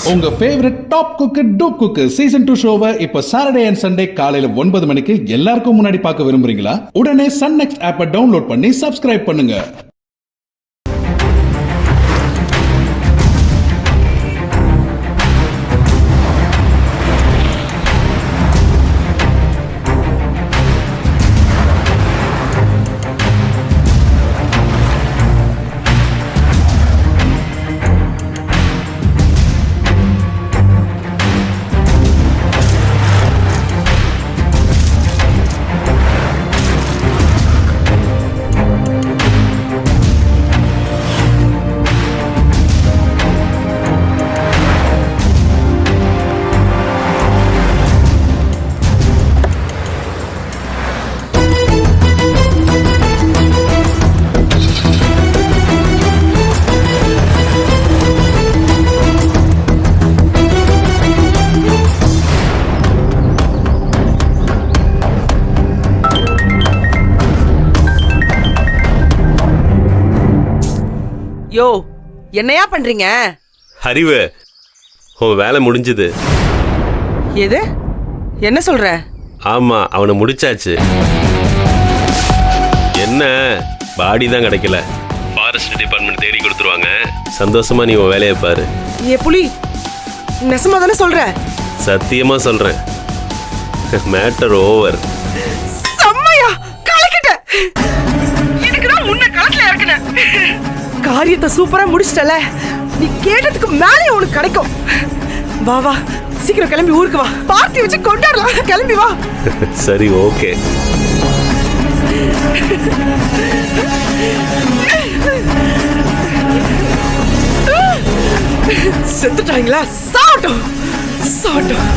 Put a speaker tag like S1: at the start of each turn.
S1: உங்க favourite top cook dupe cook season 2 ஷோவை இப்ப சாட்டர்டே அண்ட் சண்டே காலையில 9 மணிக்கு எல்லாருக்கும் முன்னாடி பார்க்க விரும்புறீங்களா? உடனே சன் நெக்ஸ்ட் ஆப்பை டவுன்லோட் பண்ணி சப்ஸ்கிரைப் பண்ணுங்க.
S2: யோ, என்னையா பண்றீங்க?
S3: அறிவு, உன் வேலை முடிஞ்சது.
S2: எது? என்ன சொல்ற?
S3: ஆமா, அவனை முடிச்சாச்சு. என்ன பாடி தான் கிடைக்கல, ஃபாரஸ்ட் டிபார்ட்மெண்ட் தேடி கொடுத்துருவாங்க. சந்தோஷமா நீ உன் வேலையை பாரு.
S2: ஏ புலி, நெசமா தானே சொல்ற?
S3: சத்தியமா சொல்றேன், மேட்டர் ஓவர்.
S2: செம்மையா கலக்கிட்ட. இதுக்குதான் உன்னை களத்துல இறக்குனேன். காரியத்தை சூப்பரா முடிச்சிட்டல, நீ கேட்டதுக்கு மேலே உனக்கு கிடைக்கும். வா வா, சீக்கிரம் கிளம்பி ஊருக்கு வா, பார்ட்டி வச்சு கொண்டாடலாம். கிளம்பி வா.
S3: சரி, ஓகே.
S2: செத்துட்டாங்களா? சாப்பிட்டோம் சாப்பிட்டோம்.